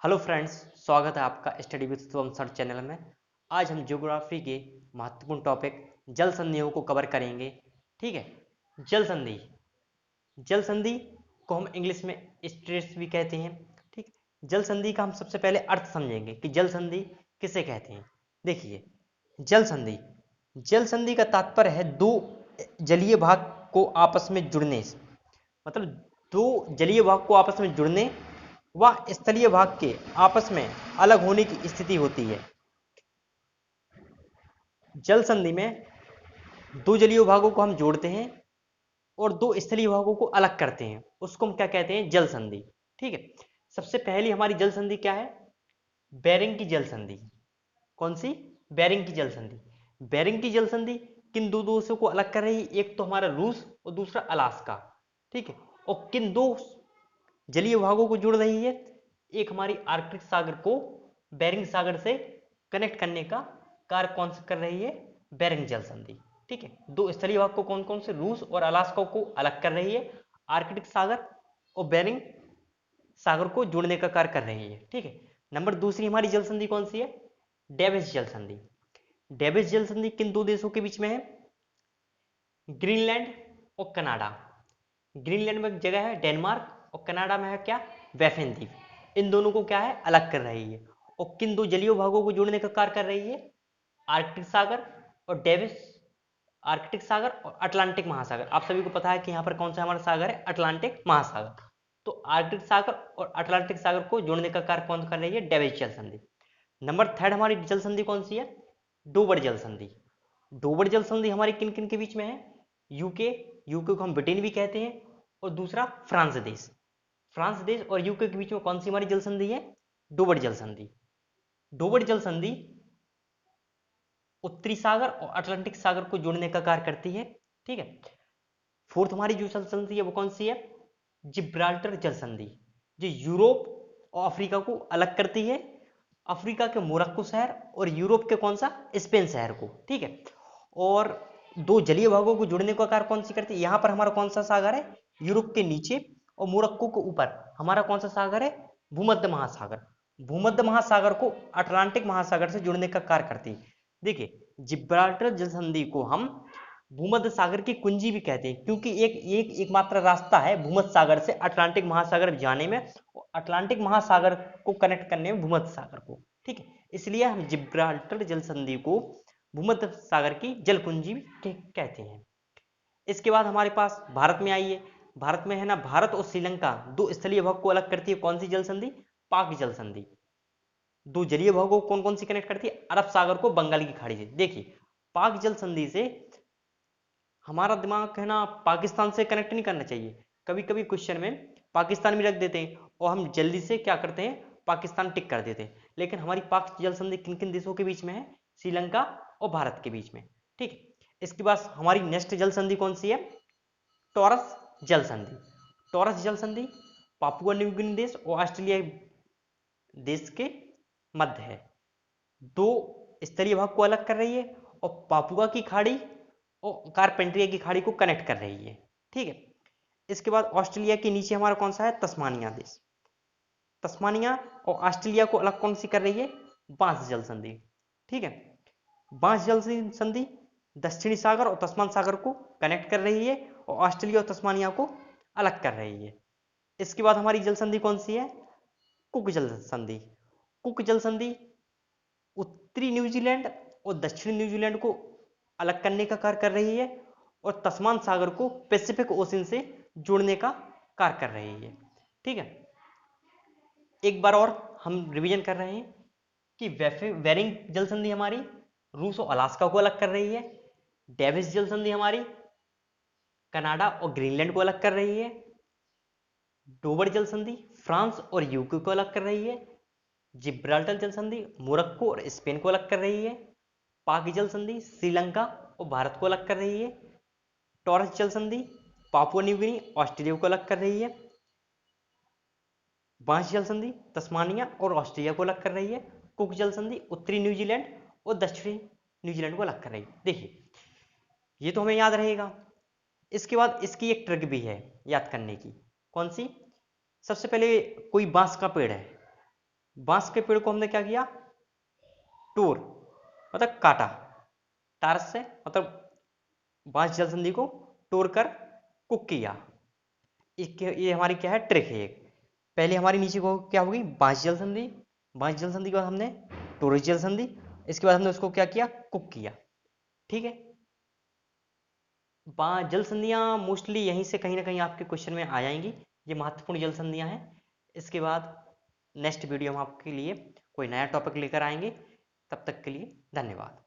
Hello friends, स्वागत है आपका study with Shubham sir channel में। आज हम ज्योग्राफी के महत्वपूर्ण टॉपिक जल संधियों को कवर करेंगे। ठीक है। जल संधि, जल संधि को हम इंग्लिश में स्ट्रेट्स भी कहते हैं। ठीक। जल संधि का हम सबसे पहले अर्थ समझेंगे कि जल संधि किसे कहते हैं। देखिए, जल संधि, जल संधि का तात्पर्य है दो जलीय भाग को आपस में जुड़ने से, मतलब दो जलीय भाग को आपस में जुड़ने व स्थलीय भाग के आपस में अलग होने की स्थिति होती है। जल संधि में दो जलीय भागों को हम जोड़ते हैं और दो स्थलीय भागों को अलग करते हैं, उसको हम क्या कहते हैं? जल संधि। ठीक है। सबसे पहली हमारी जल संधि क्या है? बेरिंग की जल संधि। कौन सी? बेरिंग की जल संधि। बेरिंग की जल संधि किन दो देशों को अलग कर रही है? एक तो हमारा रूस और दूसरा अलास्का। ठीक है। और किन दो जलीय भागों को जोड़ रही है? एक हमारी आर्कटिक सागर को बेरिंग सागर से कनेक्ट करने का कार्य कौन सा कर रही है? बेरिंग जल संधि। ठीक है। दो स्थलीय भाग को कौन कौन से? रूस और अलास्का को अलग कर रही है, आर्कटिक सागर और बेरिंग सागर को जोड़ने का कार्य कर रही है। ठीक है। नंबर दूसरी हमारी जल संधि कौन सी है? डेविस जल संधि। डेविस जल संधि किन दो देशों के बीच में है? ग्रीनलैंड और कनाडा। ग्रीनलैंड में एक जगह है डेनमार्क और कनाडा में है क्या? बैफिन द्वीप। इन दोनों को क्या है? अलग कर रही है। और किन दो जलीय भागों को जोड़ने का कार्य कर रही है? आर्कटिक सागर और डेविस, आर्कटिक सागर और अटलांटिक महासागर। आप सभी को पता है कि यहाँ पर कौन सा हमारा सागर है? अटलांटिक महासागर। तो आर्कटिक सागर और अटलांटिक सागर को जोड़ने का कार्य कौन कर रही है? डेविस जल संधि। नंबर थर्ड हमारी जल संधि कौन सी है? डोबर जल संधि। डोबर जल संधि हमारी किन किन के बीच में है? यूके, यूके को हम ब्रिटेन भी कहते हैं, और दूसरा फ्रांस देश। फ्रांस देश और यूके के बीच में कौन सी हमारी जल संधि है? डोबर जल संधि। डोबर जल संधि उत्तरी सागर और अटलांटिक सागर को जोड़ने का कार्य करती है। ठीक है। फोर्थ हमारी जो जल संधि है वो कौन सी है? जिब्राल्टर जल संधि, जो यूरोप और अफ्रीका को अलग करती है, अफ्रीका के मोरक्को शहर और यूरोप के कौन सा? स्पेन शहर को। ठीक है। और दो जलीय भागों को जोड़ने का कार्य कौन सी करती है? यहां पर हमारा कौन सा सागर है? यूरोप के नीचे और मोरक्को के ऊपर हमारा कौन सा सागर है? भूमध्य महासागर। भूमध्य महासागर को अटलांटिक महासागर से जोड़ने का कार्य करती है। देखिए, जिब्राल्टर जल संधि को हम भूमध्य सागर की कुंजी भी कहते हैं, क्योंकि एकमात्र रास्ता है भूमध्य सागर से अटलांटिक महासागर जाने में, और अटलांटिक महासागर को कनेक्ट करने में भूमध्य सागर को। ठीक है। इसलिए हम जिब्राल्टर जल संधि को भूमध्य सागर की जल कुंजी भी कहते हैं। इसके बाद हमारे पास भारत में आइए। भारत में है ना, भारत और श्रीलंका दो स्थलीय भाग को अलग करती है कौन सी जल संधि? पाक जल संधि। दो जलीय भागों को कौन कौन सी कनेक्ट करती है? अरब सागर को बंगाल की खाड़ी से। देखिए, पाक जल संधि से हमारा दिमाग है ना पाकिस्तान से कनेक्ट नहीं करना चाहिए। कभी कभी क्वेश्चन में पाकिस्तान भी रख देते हैं और हम जल्दी से क्या करते हैं? पाकिस्तान टिक कर देते हैं। लेकिन हमारी पाक जल संधि किन किन देशों के बीच में है? श्रीलंका और भारत के बीच में। ठीक है। इसके बाद हमारी नेक्स्ट जल संधि कौन सी है? टॉरस जल संधि। टॉरस जल संधि पापुआ न्यू गिनी देश और ऑस्ट्रेलिया देश के मध्य है। दो स्थलीय भाग को अलग कर रही है और पापुआ की खाड़ी और कारपेंट्रिया की खाड़ी को कनेक्ट कर रही है। ठीक है। इसके बाद ऑस्ट्रेलिया के नीचे हमारा कौन सा है? तस्मानिया देश। तस्मानिया और ऑस्ट्रेलिया को अलग कौन सी कर रही है? बांस जल संधि। ठीक है। बांस जल संधि दक्षिणी सागर और तस्मान सागर को कनेक्ट कर रही है और ऑस्ट्रेलिया और तस्मानिया को अलग कर रही है। इसके बाद हमारी जल संधि कौन सी है? कुक जल संधि। कुक जल संधि उत्तरी न्यूजीलैंड और दक्षिणी न्यूजीलैंड को अलग करने का कार्य कर रही है और तस्मान सागर को पैसिफिक ओशन से जोड़ने का कार्य कर रही है। ठीक है। एक बार और हम रिवीजन कर रहे हैं कि बेरिंग जल संधि हमारी रूस और अलास्का को अलग कर रही है। डेविस जल संधि हमारी कनाडा और ग्रीनलैंड को अलग कर रही है। डोबर जल संधि फ्रांस और यूके को अलग कर रही है। जिब्राल्टर जल संधि मोरक्को और स्पेन को अलग कर रही है। पाक जल संधि श्रीलंका और भारत को अलग कर रही है। टॉरस जल संधि पापुआ न्यू गिनी ऑस्ट्रेलिया को अलग कर रही है। बांस जल संधि तस्मानिया और ऑस्ट्रेलिया को अलग कर रही है। कुक जल संधि उत्तरी न्यूजीलैंड और दक्षिणी न्यूजीलैंड को अलग कर रही है। देखिए, ये तो हमें याद रहेगा। इसके बाद इसकी एक ट्रिक भी है याद करने की। कौन सी? सबसे पहले कोई बांस का पेड़ है, बांस के पेड़ को हमने क्या किया, टूर मतलब काटा, टारस से मतलब बांस जल संधि को तोड़ कर कुक किया। ये हमारी क्या है, ट्रिक है एक। पहले हमारी नीचे को क्या होगी, बांस जल संधि, बांस जल संधि के बाद हमने टोरस जल संधि, इसके बाद हमने उसको क्या किया, कुक किया। ठीक है, जल संधियां मोस्टली यहीं से कहीं ना कहीं आपके क्वेश्चन में आ जाएंगी। ये महत्वपूर्ण जल संधियां हैं। इसके बाद नेक्स्ट वीडियो हम आपके लिए कोई नया टॉपिक लेकर आएंगे। तब तक के लिए धन्यवाद।